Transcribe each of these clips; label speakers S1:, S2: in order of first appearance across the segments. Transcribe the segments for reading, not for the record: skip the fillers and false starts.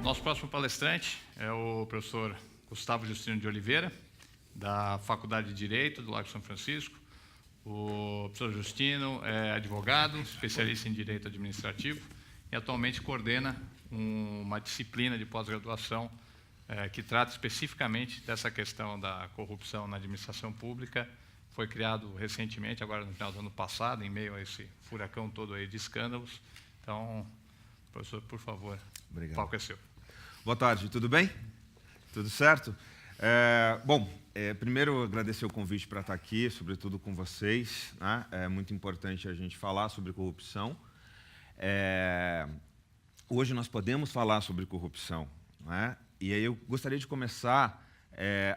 S1: Nosso próximo palestrante é o professor Gustavo Justino de Oliveira, da Faculdade de Direito do Largo São Francisco. O professor Justino é advogado, especialista em Direito Administrativo e atualmente coordena uma disciplina de pós-graduação que trata especificamente dessa questão da corrupção na administração pública. Foi criado recentemente, agora no final do ano passado, em meio a esse furacão todo aí de escândalos. Então, professor, por favor,
S2: obrigado.
S1: O palco é seu.
S2: Boa tarde, tudo bem? Tudo certo? Primeiro, agradecer o convite para estar aqui, sobretudo com vocês, né? É muito importante a gente falar sobre corrupção. Hoje nós podemos falar sobre corrupção, né? E aí eu gostaria de começar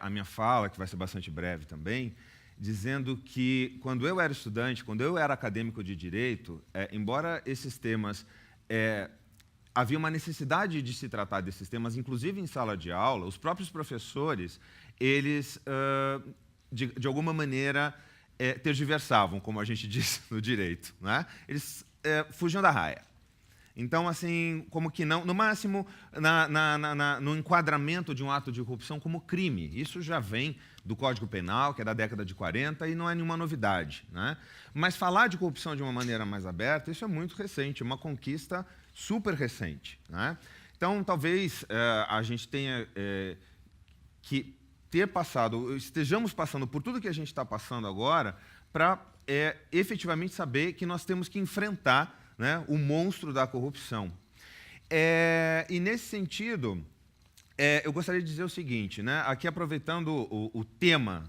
S2: a minha fala, que vai ser bastante breve também, dizendo que quando eu era estudante, quando eu era acadêmico de Direito, embora esses temas... havia uma necessidade de se tratar desses temas, inclusive em sala de aula. Os próprios professores, eles, de alguma maneira, tergiversavam, como a gente diz no direito, né? Eles fugiam da raia. Então, assim, como que não, no máximo, no enquadramento de um ato de corrupção como crime. Isso já vem do Código Penal, que é da década de 40, e não é nenhuma novidade, né? Mas falar de corrupção de uma maneira mais aberta, isso é muito recente, uma conquista super recente, né? Então, talvez a gente tenha que ter passado, estejamos passando por tudo que a gente está passando agora, para efetivamente saber que nós temos que enfrentar, né, o monstro da corrupção. E, nesse sentido, eu gostaria de dizer o seguinte, né, aqui aproveitando o tema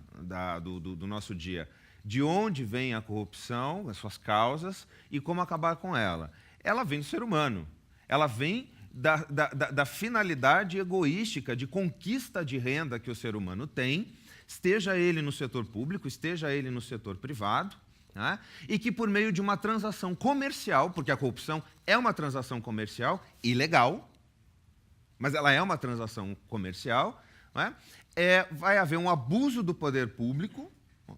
S2: do nosso dia, de onde vem a corrupção, as suas causas, e como acabar com ela. Ela vem do ser humano, ela vem da finalidade egoística de conquista de renda que o ser humano tem, esteja ele no setor público, esteja ele no setor privado, né? E que por meio de uma transação comercial, porque a corrupção é uma transação comercial ilegal, mas ela é uma transação comercial, né? Vai haver um abuso do poder público,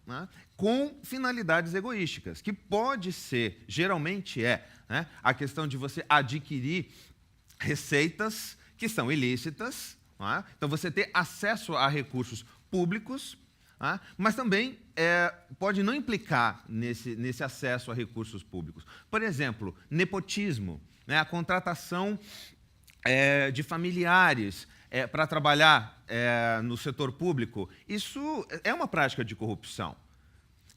S2: né, com finalidades egoísticas, que pode ser, geralmente né, a questão de você adquirir receitas que são ilícitas, né? Então você ter acesso a recursos públicos, né? Mas também pode não implicar nesse acesso a recursos públicos. Por exemplo, nepotismo, né? A contratação de familiares para trabalhar no setor público, isso é uma prática de corrupção.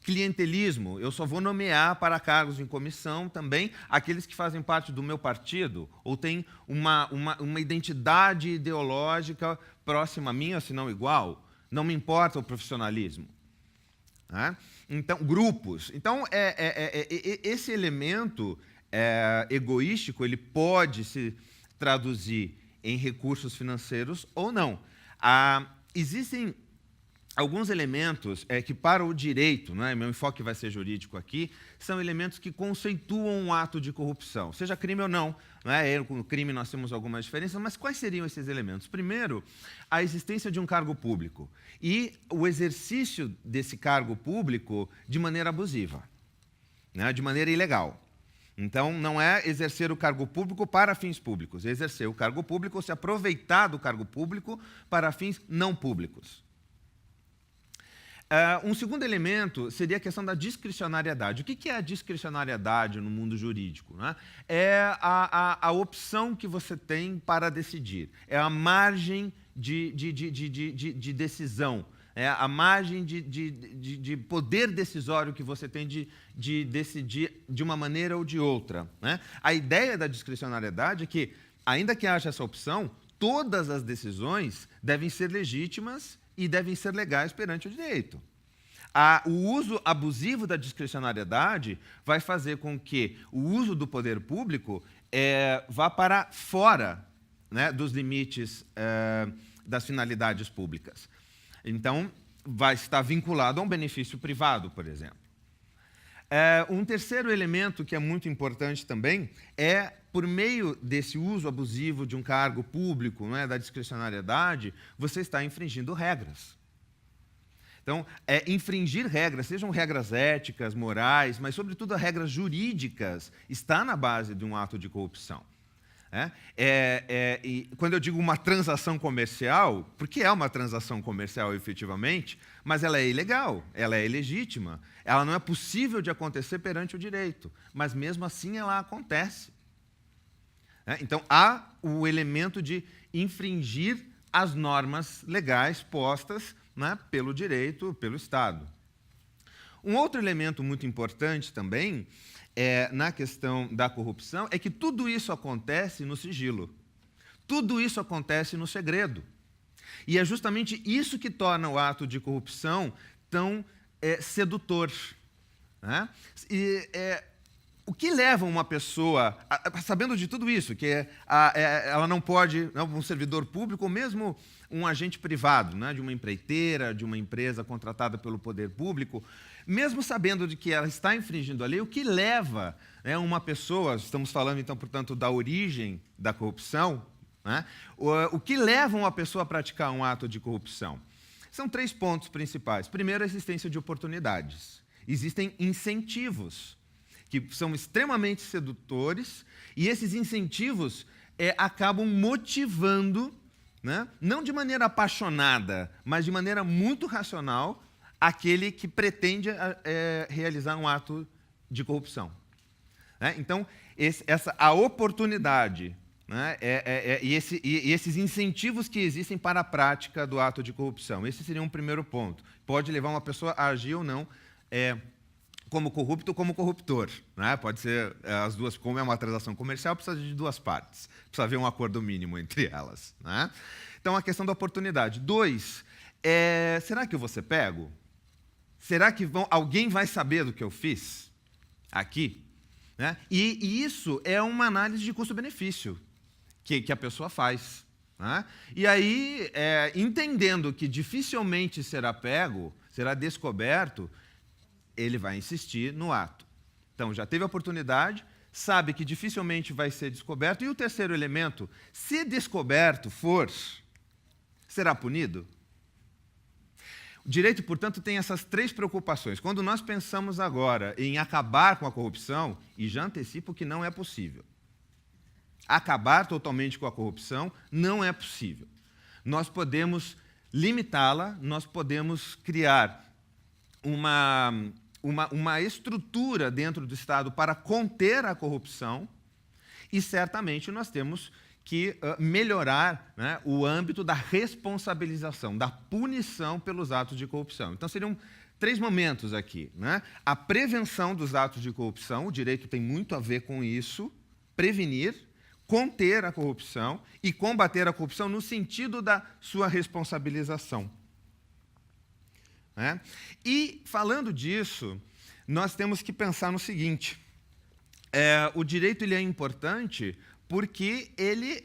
S2: Clientelismo, eu só vou nomear para cargos em comissão também aqueles que fazem parte do meu partido ou têm uma identidade ideológica próxima a minha, se não igual. Não me importa o profissionalismo, né? Então, grupos. Então, esse elemento egoístico, ele pode se traduzir em recursos financeiros ou não. Existem alguns elementos que, para o direito, né, meu enfoque vai ser jurídico aqui, são elementos que conceituam um ato de corrupção, seja crime ou não. No crime nós temos algumas diferenças, mas quais seriam esses elementos? Primeiro, a existência de um cargo público e o exercício desse cargo público de maneira abusiva, né, de maneira ilegal. Então, não é exercer o cargo público para fins públicos, é exercer o cargo público ou se aproveitar do cargo público para fins não públicos. Um segundo elemento seria a questão da discricionariedade. O que é a discricionariedade no mundo jurídico, né? É a opção que você tem para decidir, é a margem de decisão, é a margem de poder decisório que você tem de decidir de uma maneira ou de outra, né? A ideia da discricionariedade é que, ainda que haja essa opção, todas as decisões devem ser legítimas e devem ser legais perante o direito. O uso abusivo da discricionariedade vai fazer com que o uso do poder público vá para fora, né, dos limites das finalidades públicas. Então, vai estar vinculado a um benefício privado, por exemplo. Um terceiro elemento que é muito importante também por meio desse uso abusivo de um cargo público, né, da discricionariedade, você está infringindo regras. Então, infringir regras, sejam regras éticas, morais, mas, sobretudo, as regras jurídicas, está na base de um ato de corrupção. E quando eu digo uma transação comercial, porque é uma transação comercial efetivamente, mas ela é ilegal, ela é ilegítima, ela não é possível de acontecer perante o direito, mas mesmo assim ela acontece. Então, há o elemento de infringir as normas legais postas, né, pelo direito, pelo Estado. Um outro elemento muito importante também na questão da corrupção é que tudo isso acontece no sigilo. Tudo isso acontece no segredo. E é justamente isso que torna o ato de corrupção tão sedutor. Né? O que leva uma pessoa, sabendo de tudo isso, que ela não pode, um servidor público ou mesmo um agente privado, né, de uma empreiteira, de uma empresa contratada pelo poder público, mesmo sabendo de que ela está infringindo a lei, o que leva uma pessoa, estamos falando então, portanto, da origem da corrupção, né, o que leva uma pessoa a praticar um ato de corrupção? São 3 pontos principais. Primeiro, a existência de oportunidades. Existem incentivos que são extremamente sedutores, e esses incentivos acabam motivando, né, não de maneira apaixonada, mas de maneira muito racional, aquele que pretende realizar um ato de corrupção. Então, a oportunidade, né, e esses incentivos que existem para a prática do ato de corrupção, esse seria um primeiro ponto. Pode levar uma pessoa a agir ou não como corrupto ou como corruptor. Né? Pode ser as duas, como é uma transação comercial, precisa de 2 partes. Precisa haver um acordo mínimo entre elas. Né? Então, a questão da oportunidade. 2, será que eu vou ser pego? Será que alguém vai saber do que eu fiz aqui? Né? E isso é uma análise de custo-benefício que a pessoa faz. Né? E aí, entendendo que dificilmente será pego, será descoberto, ele vai insistir no ato. Então, já teve a oportunidade, sabe que dificilmente vai ser descoberto. E o terceiro elemento, se descoberto for, será punido? O direito, portanto, tem essas 3 preocupações. Quando nós pensamos agora em acabar com a corrupção, e já antecipo que não é possível. Acabar totalmente com a corrupção não é possível. Nós podemos limitá-la, nós podemos criar uma estrutura dentro do Estado para conter a corrupção, e certamente nós temos que melhorar, né, o âmbito da responsabilização, da punição pelos atos de corrupção. Então, seriam 3 momentos aqui. Né? A prevenção dos atos de corrupção, o direito tem muito a ver com isso, prevenir, conter a corrupção e combater a corrupção no sentido da sua responsabilização. Né? E, falando disso, nós temos que pensar no seguinte, o direito ele é importante porque ele,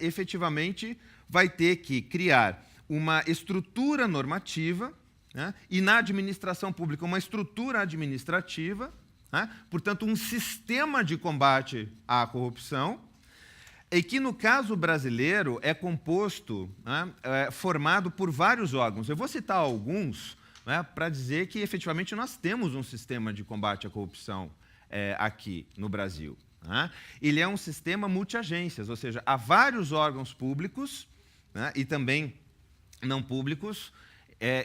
S2: efetivamente, vai ter que criar uma estrutura normativa, né? E, na administração pública, uma estrutura administrativa, né? Portanto, um sistema de combate à corrupção, e que, no caso brasileiro, é composto, né, formado por vários órgãos. Eu vou citar alguns, né, para dizer que, efetivamente, nós temos um sistema de combate à corrupção aqui no Brasil. Né? Ele é um sistema multiagências, ou seja, há vários órgãos públicos, né, e também não públicos,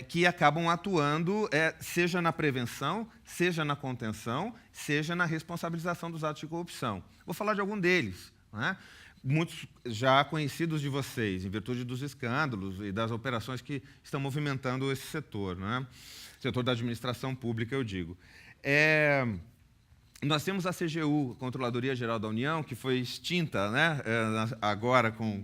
S2: que acabam atuando, seja na prevenção, seja na contenção, seja na responsabilização dos atos de corrupção. Vou falar de algum deles. Né? Muitos já conhecidos de vocês, em virtude dos escândalos e das operações que estão movimentando esse setor, né? Setor da administração pública, eu digo. Nós temos a CGU, a Controladoria Geral da União, que foi extinta, né, agora com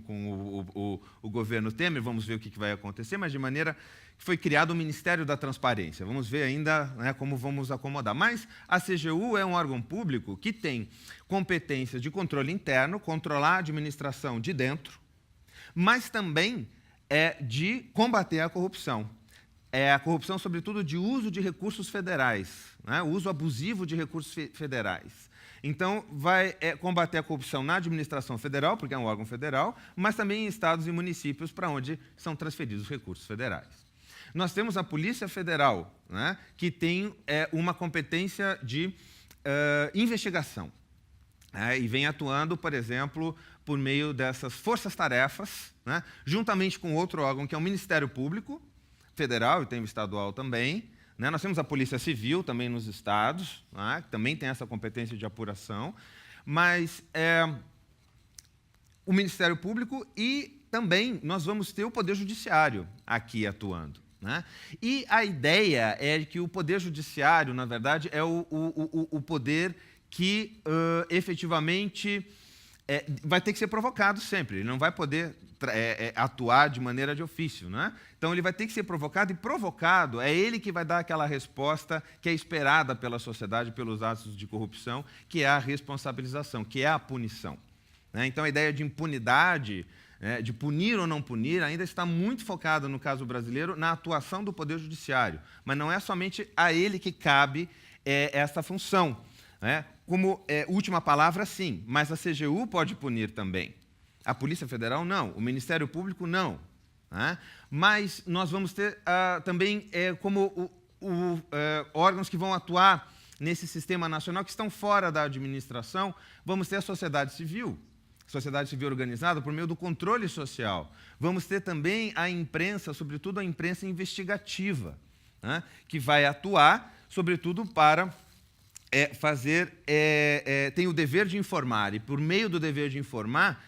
S2: o governo Temer, vamos ver o que vai acontecer, mas de maneira que foi criado o Ministério da Transparência. Vamos ver ainda, né, como vamos acomodar. Mas a CGU é um órgão público que tem competência de controle interno, controlar a administração de dentro, mas também de combater a corrupção. A corrupção, sobretudo, de uso de recursos federais, né? O uso abusivo de recursos federais. Então, vai combater a corrupção na administração federal, porque é um órgão federal, mas também em estados e municípios para onde são transferidos os recursos federais. Nós temos a Polícia Federal, né, que tem uma competência de investigação. e vem atuando, por exemplo, por meio dessas forças-tarefas, né, juntamente com outro órgão, que é o Ministério Público Federal, e tem o estadual também. Né? Nós temos a Polícia Civil também nos estados, né, que também tem essa competência de apuração, mas o Ministério Público e também nós vamos ter o Poder Judiciário aqui atuando. Né? E a ideia é que o Poder Judiciário, na verdade, é o poder que efetivamente vai ter que ser provocado sempre. Ele não vai poder atuar de maneira de ofício. Né? Então, ele vai ter que ser provocado, e provocado é ele que vai dar aquela resposta que é esperada pela sociedade pelos atos de corrupção, que é a responsabilização, que é a punição. Né? Então, a ideia de impunidade, de punir ou não punir, ainda está muito focada, no caso brasileiro, na atuação do Poder Judiciário. Mas não é somente a ele que cabe essa função. Né? Como última palavra, sim, mas a CGU pode punir também. A Polícia Federal, não. O Ministério Público, não. Né? Mas nós vamos ter também como órgãos que vão atuar nesse sistema nacional, que estão fora da administração, vamos ter a sociedade civil organizada por meio do controle social. Vamos ter também a imprensa, sobretudo a imprensa investigativa, né? Que vai atuar, sobretudo, para tem o dever de informar, e por meio do dever de informar,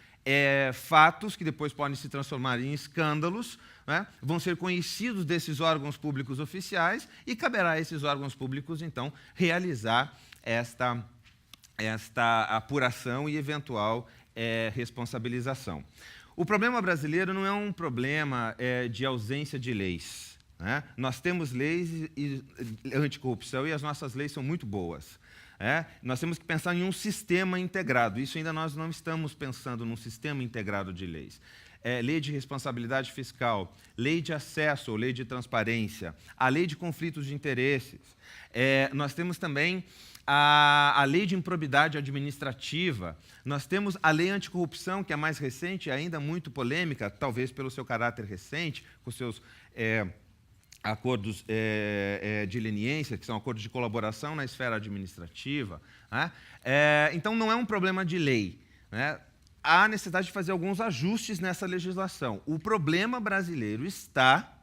S2: fatos que depois podem se transformar em escândalos, né, vão ser conhecidos desses órgãos públicos oficiais, e caberá a esses órgãos públicos, então, realizar esta apuração e eventual responsabilização. O problema brasileiro não é um problema de ausência de leis. Né? Nós temos leis anticorrupção e as nossas leis são muito boas. Nós temos que pensar em um sistema integrado. Isso ainda nós não estamos pensando num sistema integrado de leis. Lei de responsabilidade fiscal, lei de acesso ou lei de transparência, a lei de conflitos de interesses. Nós temos também a lei de improbidade administrativa. Nós temos a lei anticorrupção, que é mais recente, ainda muito polêmica, talvez pelo seu caráter recente, com seus acordos de leniência, que são acordos de colaboração na esfera administrativa. Né? Então, não é um problema de lei. Né? Há necessidade de fazer alguns ajustes nessa legislação. O problema brasileiro está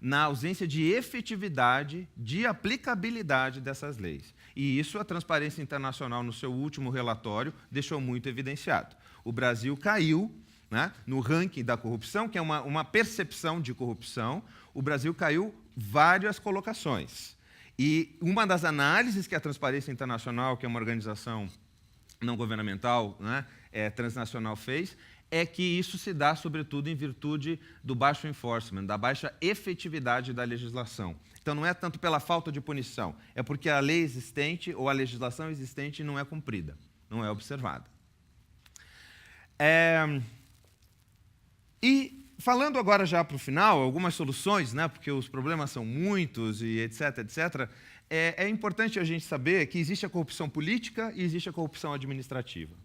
S2: na ausência de efetividade, de aplicabilidade dessas leis. E isso a Transparência Internacional, no seu último relatório, deixou muito evidenciado. O Brasil caiu, né, no ranking da corrupção, que é uma percepção de corrupção. O Brasil caiu várias colocações. E uma das análises que a Transparência Internacional, que é uma organização não governamental, né, transnacional, fez, é que isso se dá, sobretudo, em virtude do baixo enforcement, da baixa efetividade da legislação. Então, não é tanto pela falta de punição, é porque a lei existente ou a legislação existente não é cumprida, não é observada. E, falando agora já para o final, algumas soluções, né, porque os problemas são muitos, e etc., etc., é importante a gente saber que existe a corrupção política e existe a corrupção administrativa.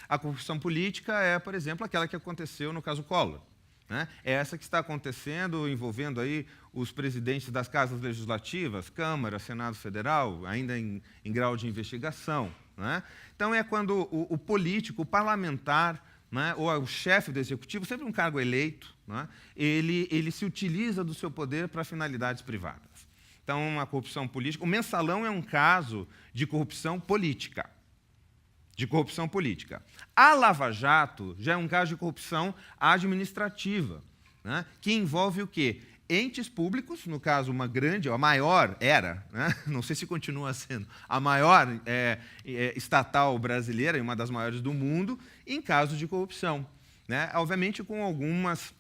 S2: A corrupção política é, por exemplo, aquela que aconteceu no caso Collor. Né? É essa que está acontecendo, envolvendo aí os presidentes das casas legislativas, Câmara, Senado Federal, ainda em grau de investigação. Né? Então, é quando o político, o parlamentar, né, ou o chefe do executivo, sempre um cargo eleito, né, ele se utiliza do seu poder para finalidades privadas. Então, uma corrupção política. O mensalão é um caso de corrupção política. A Lava Jato já é um caso de corrupção administrativa, né, que envolve o quê? Entes públicos, no caso, uma grande, a maior era, né, não sei se continua sendo, a maior estatal brasileira e uma das maiores do mundo, em casos de corrupção. Né, obviamente, com algumas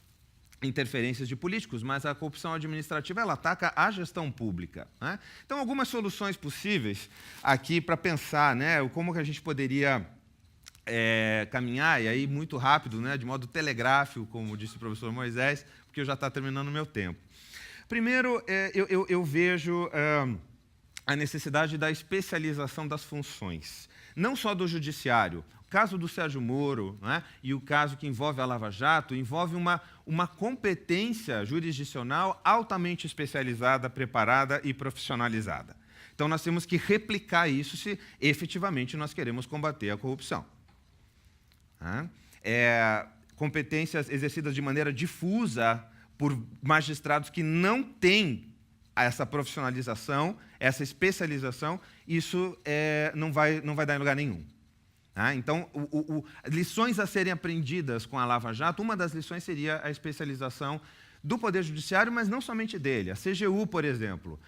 S2: interferências de políticos, mas a corrupção administrativa ela ataca a gestão pública. Né? Então, algumas soluções possíveis aqui para pensar, né, como que a gente poderia caminhar, e aí muito rápido, né, de modo telegráfico, como disse o professor Moisés, porque já está terminando o meu tempo. Primeiro, eu vejo a necessidade da especialização das funções, não só do judiciário. O caso do Sérgio Moro, né, e o caso que envolve a Lava Jato, envolve uma competência jurisdicional altamente especializada, preparada e profissionalizada. Então, nós temos que replicar isso se efetivamente nós queremos combater a corrupção. Competências exercidas de maneira difusa por magistrados que não têm essa profissionalização, essa especialização, isso não vai dar em lugar nenhum. Então, lições a serem aprendidas com a Lava Jato, uma das lições seria a especialização do Poder Judiciário, mas não somente dele. A CGU, por exemplo.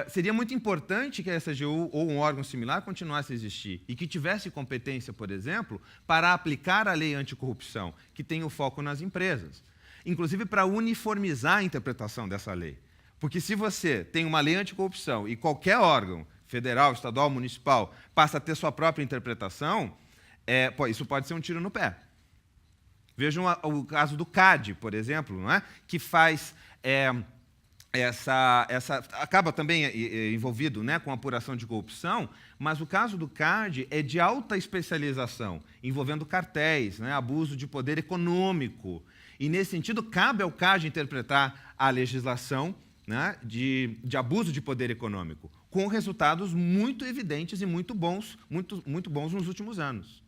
S2: Seria muito importante que a CGU ou um órgão similar continuasse a existir e que tivesse competência, por exemplo, para aplicar a lei anticorrupção, que tem o foco nas empresas. Inclusive para uniformizar a interpretação dessa lei. Porque se você tem uma lei anticorrupção e qualquer órgão, federal, estadual, municipal, passa a ter sua própria interpretação, isso pode ser um tiro no pé. Vejam o caso do CAD, por exemplo, não é? Que faz acaba também envolvido, né, com apuração de corrupção, mas o caso do CAD é de alta especialização, envolvendo cartéis, né, abuso de poder econômico. E, nesse sentido, cabe ao CAD interpretar a legislação, né, de abuso de poder econômico, com resultados muito evidentes e muito bons nos últimos anos.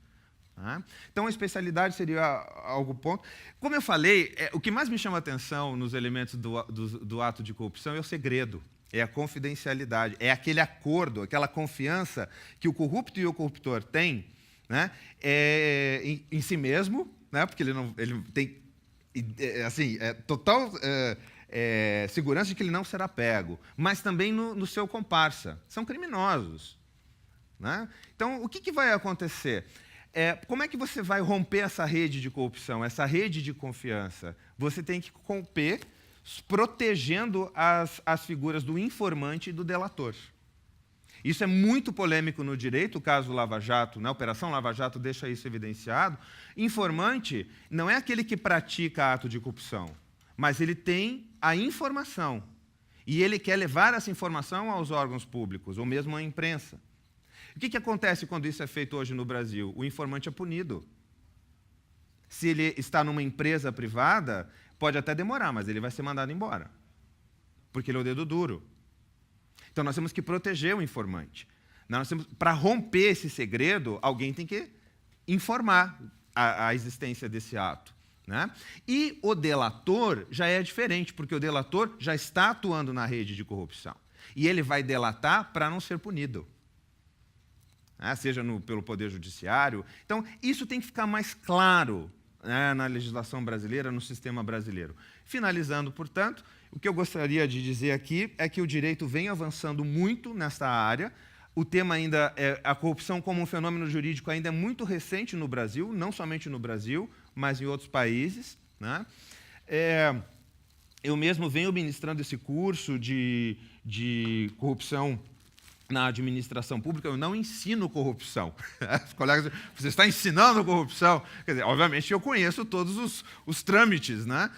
S2: Então, a especialidade seria algo ponto. Como eu falei, o que mais me chama a atenção nos elementos do ato de corrupção é o segredo, é a confidencialidade, é aquele acordo, aquela confiança que o corrupto e o corruptor têm, né, em si mesmo, né, porque ele tem assim, total segurança de que ele não será pego, mas também no seu comparsa. São criminosos. Né? Então, o que vai acontecer? Como é que você vai romper essa rede de corrupção, essa rede de confiança? Você tem que romper protegendo as figuras do informante e do delator. Isso é muito polêmico no direito, o caso Lava Jato, né? A Operação Lava Jato deixa isso evidenciado. Informante não é aquele que pratica ato de corrupção, mas ele tem a informação. E ele quer levar essa informação aos órgãos públicos, ou mesmo à imprensa. O que acontece quando isso é feito hoje no Brasil? O informante é punido. Se ele está numa empresa privada, pode até demorar, mas ele vai ser mandado embora, porque ele é o dedo duro. Então, nós temos que proteger o informante. Para romper esse segredo, alguém tem que informar a existência desse ato. Né? E o delator já é diferente, porque o delator já está atuando na rede de corrupção. E ele vai delatar para não ser punido. Seja pelo Poder Judiciário. Então, isso tem que ficar mais claro, né, na legislação brasileira, no sistema brasileiro. Finalizando, portanto, o que eu gostaria de dizer aqui é que o direito vem avançando muito nesta área. O tema ainda a corrupção como um fenômeno jurídico ainda é muito recente no Brasil, não somente no Brasil, mas em outros países. Né? Eu mesmo venho ministrando esse curso de corrupção na administração pública. Eu não ensino corrupção. Os colegas, você está ensinando corrupção? Quer dizer, obviamente eu conheço todos os trâmites, né?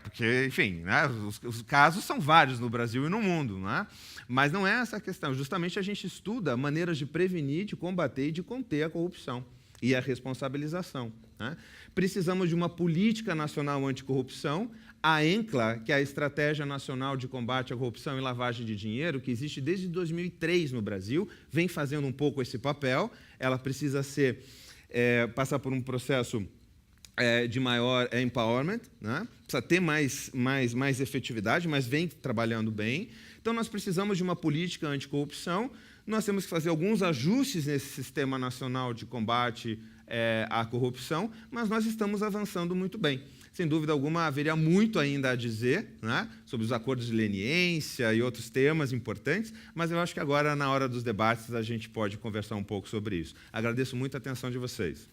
S2: Porque, enfim, né, os casos são vários no Brasil e no mundo, né? Mas não é essa a questão. Justamente a gente estuda maneiras de prevenir, de combater e de conter a corrupção e a responsabilização. Né? Precisamos de uma política nacional anticorrupção. A ENCLA, que é a Estratégia Nacional de Combate à Corrupção e Lavagem de Dinheiro, que existe desde 2003 no Brasil, vem fazendo um pouco esse papel. Ela precisa passar por um processo de maior empowerment, né? Precisa ter mais efetividade, mas vem trabalhando bem. Então, nós precisamos de uma política anticorrupção. Nós temos que fazer alguns ajustes nesse sistema nacional de combate à corrupção, mas nós estamos avançando muito bem. Sem dúvida alguma, haveria muito ainda a dizer, né, sobre os acordos de leniência e outros temas importantes, mas eu acho que agora, na hora dos debates, a gente pode conversar um pouco sobre isso. Agradeço muito a atenção de vocês.